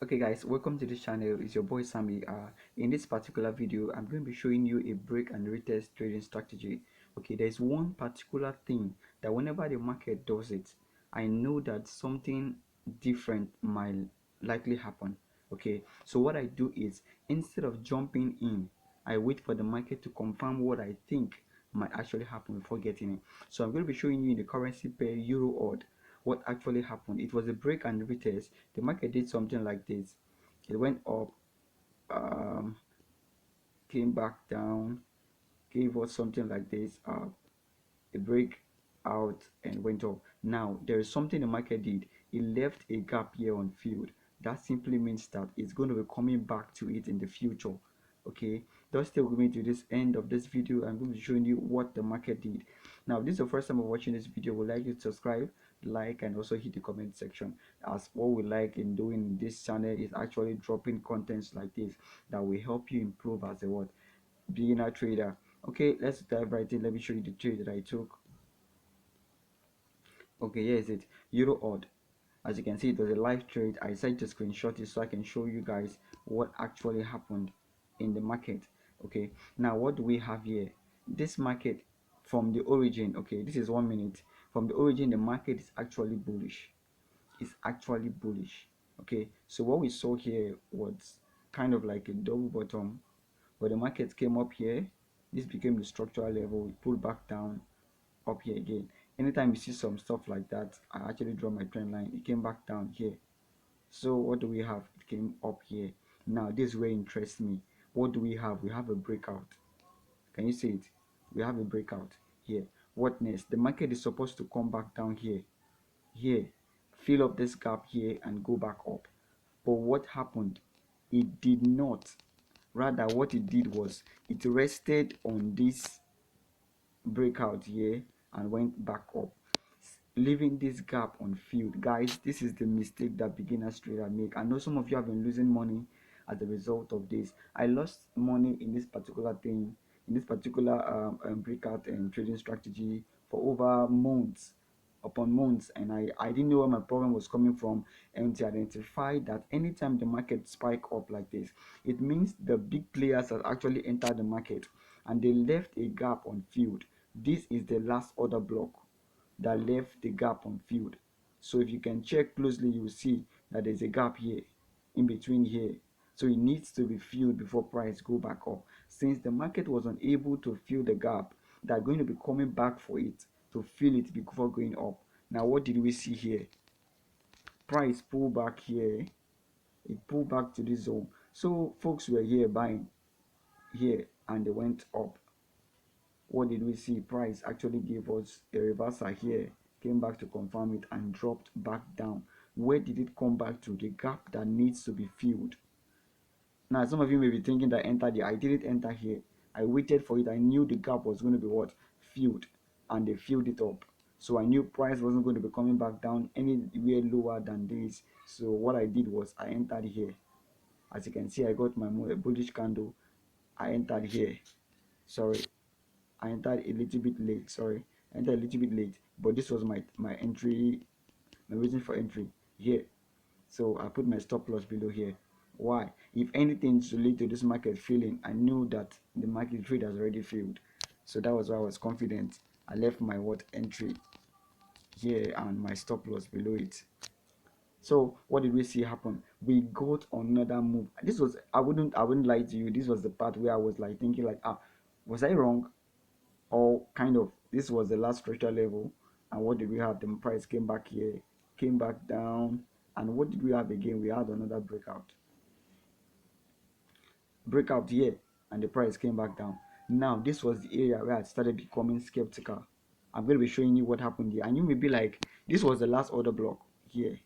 Okay guys, welcome to this channel. It's your boy Sammy. In this particular video I'm going to be showing you a break and retest trading strategy. Okay, there's one particular thing that whenever the market does it, I know that something different might likely happen. Okay, so what I do is, instead of jumping in, I wait for the market to confirm what I think might actually happen before getting it. So I'm going to be showing you in the currency pair euro odd what actually happened. It was a break and retest. The market did something like this. It went up, um, came back down, gave us something like this, a break out and went up. Now there is something the market did. It left a gap here on field. That simply means that it's going to be coming back to it in the future. Okay, just stay with me to this end of this video. I'm going to be showing you what the market did. Now this is the first time of watching this video, would like you to subscribe, like, and also hit the comment section, as what we like in doing this channel is actually dropping contents like this that will help you improve as a what beginner trader. Okay, let's dive right in. Let me show you the trade that I took. Okay, here is it. Euro odd. As you can see, it was a live trade. I decided to screenshot it so I can show you guys what actually happened in the market. Okay, now what do we have here? This market, from the origin, okay, this is 1 minute. From the origin, the market is actually bullish. It's actually bullish. Okay, so what we saw here was kind of like a double bottom, but the market came up here. This became the structural level. We pulled back down, up here again. Anytime you see some stuff like that, I actually draw my trend line. It came back down here. So what do we have? It came up here. Now this is where it interests me. What do we have? We have a breakout. Can you see it? We have a breakout here. What next? The market is supposed to come back down here, here, fill up this gap here and go back up. But what happened? It did not. Rather, what it did was it rested on this breakout here and went back up, leaving this gap on field. Guys, this is the mistake that beginners trader make. I know some of you have been losing money as a result of this. I lost money in this particular thing, in this particular breakout and trading strategy for over months upon months, and I didn't know where my problem was coming from until I identified that anytime the market spike up like this, it means the big players have actually entered the market and they left a gap on field. This is the last order block that left the gap on field. So if you can check closely, you will see that there's a gap here, in between here. So it needs to be filled before price go back up. Since the market was unable to fill the gap, they're going to be coming back for it to fill it before going up. Now what did we see here? Price pull back here. It pulled back to this zone. So folks were here buying here and they went up. What did we see? Price actually gave us a reversal here, came back to confirm it and dropped back down. Where did it come back to? The gap that needs to be filled. Now some of you may be thinking that enter there. I didn't enter here. I waited for it. I knew the gap was going to be what? Filled, and they filled it up. So I knew price wasn't going to be coming back down anywhere lower than this. So what I did was I entered here. As you can see, I got my bullish candle. I entered here. Sorry, I entered a little bit late. Sorry, I entered a little bit late, but this was my entry, my reason for entry here. So I put my stop loss below here. Why? If anything to lead to this market failing, I knew that the market trade has already failed. So that was why I was confident. I left my what entry here and my stop loss below it. So what did we see happen? We got another move. This was, I wouldn't lie to you. This was the part where I was like thinking like, was I wrong? Or kind of, this was the last structural level. And what did we have? The price came back here, came back down. And what did we have again? We had another breakout here, and the price came back down. Now this was the area where I started becoming skeptical. I'm going to be showing you what happened here, and you may be like, this was the last order block here,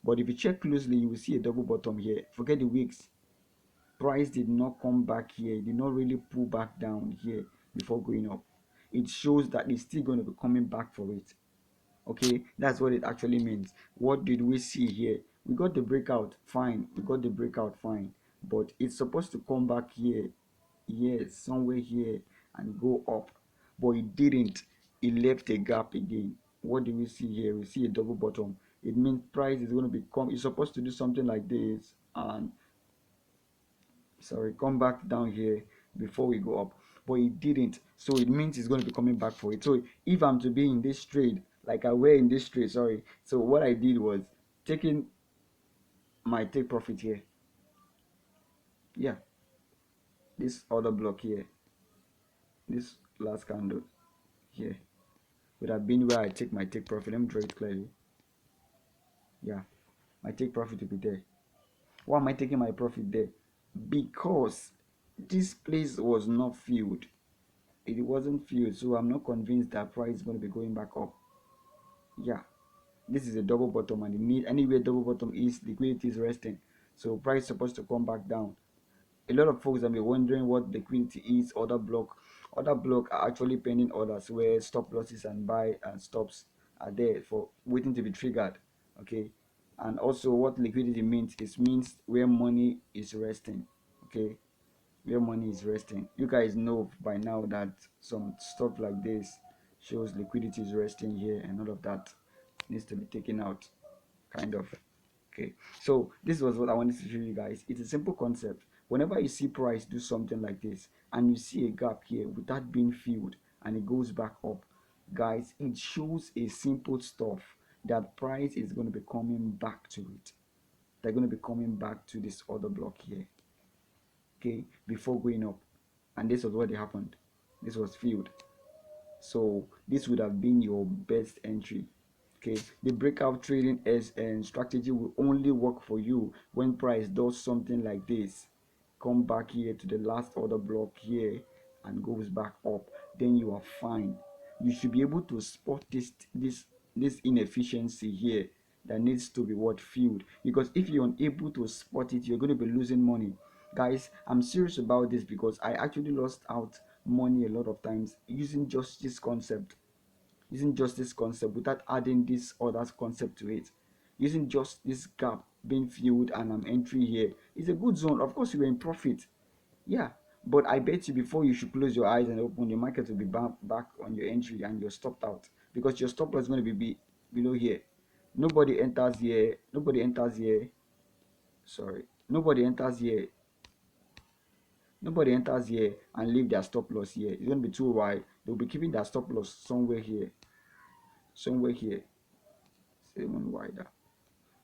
but if you check closely, you will see a double bottom here. Forget the wicks. Price did not come back here. It did not really pull back down here before going up. It shows that it's still going to be coming back for it. Okay, that's what it actually means. What did we see here? We got the breakout, fine. We got the breakout, fine, but it's supposed to come back here, yes, somewhere here, and go up, but it didn't. It left a gap again. What do we see here? We see a double bottom. It means price is going to become, it's supposed to do something like this, and sorry, come back down here before we go up, but it didn't. So it means it's going to be coming back for it. So if I'm to be in this trade, like I were in this trade, sorry, so what I did was taking my take profit here. Yeah, this other block here, this last candle here would have been where I take my take profit. Let me draw it clearly. Yeah, my take profit will be there. Why am I taking my profit there? Because this place was not filled. It wasn't filled, so I'm not convinced that price is going to be going back up. Yeah, this is a double bottom, and it need anywhere double bottom is, liquidity is resting, so price is supposed to come back down. A lot of folks have been wondering what liquidity is. Other block are actually pending orders where stop losses and buy and stops are there for waiting to be triggered. Okay, and also what liquidity means, it means where money is resting. Okay, where money is resting. You guys know by now that some stuff like this shows liquidity is resting here, and all of that needs to be taken out, kind of. Okay, so this was what I wanted to show you guys. It's a simple concept. Whenever you see price do something like this and you see a gap here without being filled and it goes back up, guys, it shows a simple stuff that price is going to be coming back to it. They're going to be coming back to this other block here, okay, before going up. And this was what happened. This was filled, so this would have been your best entry. Okay, the breakout trading as and strategy will only work for you when price does something like this, come back here to the last order block here and goes back up. Then you are fine. You should be able to spot this inefficiency here that needs to be what filled, because if you're unable to spot it, you're going to be losing money. Guys, I'm serious about this because I actually lost out money a lot of times using just this concept without adding this other concept to it. Using just this gap being filled and I'm entry here is a good zone. Of course, you were in profit. Yeah, but I bet you before you should close your eyes and open, your market will be back on your entry and you're stopped out, because your stop loss is going to be below here. Nobody enters here. Nobody enters here. Sorry. Nobody enters here. Nobody enters here and leave their stop loss here. It's going to be too wide. They'll be keeping their stop loss somewhere here. Somewhere here. Even wider.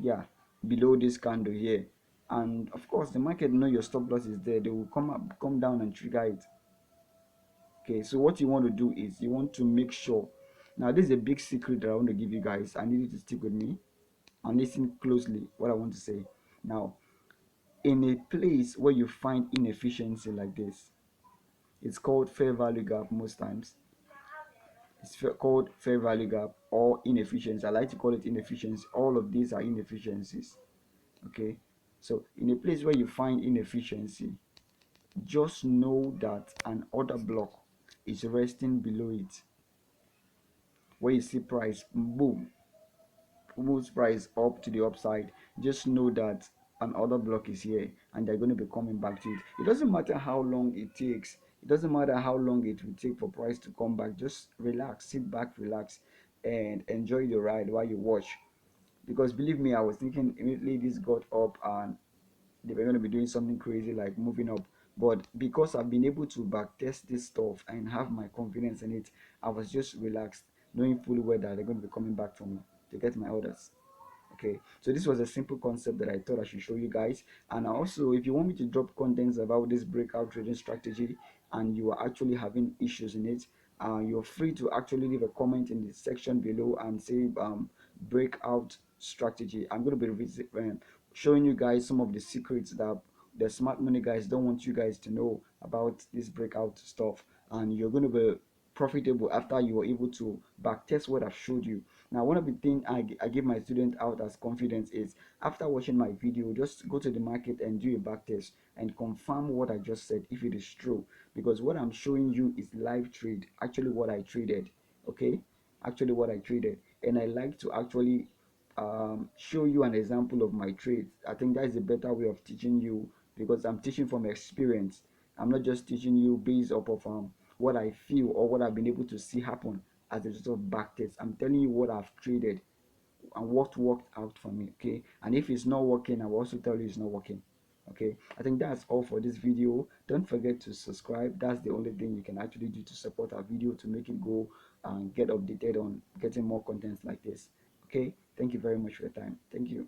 Yeah, below this candle here. And of course, the market know your stop loss is there. They will come down and trigger it. Okay, so what you want to do is you want to make sure. Now, this is a big secret that I want to give you guys. I need you to stick with me and listen closely what I want to say. Now, in a place where you find inefficiency like this, it's called fair value gap most times. It's called fair value gap or inefficiency. I like to call it inefficiency. All of these are inefficiencies. Okay, so in a place where you find inefficiency, just know that an order block is resting below it. Where you see price boom moves price up to the upside, just know that an order block is here and they're going to be coming back to it. It doesn't matter how long it takes. It doesn't matter how long it will take for price to come back. Just relax, sit back, relax, and enjoy the ride while you watch. Because believe me, I was thinking immediately this got up and they were going to be doing something crazy like moving up, but because I've been able to back test this stuff and have my confidence in it, I was just relaxed, knowing fully well that they're going to be coming back for me to get my orders. Okay, so this was a simple concept that I thought I should show you guys. And also, if you want me to drop contents about this breakout trading strategy and you are actually having issues in it, you're free to actually leave a comment in the section below and say breakout strategy. I'm going to be showing you guys some of the secrets that the smart money guys don't want you guys to know about this breakout stuff, and you're going to be profitable after you are able to back test what I've showed you. Now, one of the things I give my student out as confidence is after watching my video, just go to the market and do a back test and confirm what I just said if it is true, because what I'm showing you is live trade, actually what I traded. Okay, actually what I traded, and I like to actually show you an example of my trades. I think that is a better way of teaching you, because I'm teaching from experience. I'm not just teaching you based off of what I feel or what I've been able to see happen as a result of back test. I'm telling you what I've traded, and what worked out for me. Okay, and if it's not working, I will also tell you it's not working. Okay, I think that's all for this video. Don't forget to subscribe. That's the only thing you can actually do to support our video, to make it go and get updated on getting more contents like this. Okay, thank you very much for your time. Thank you.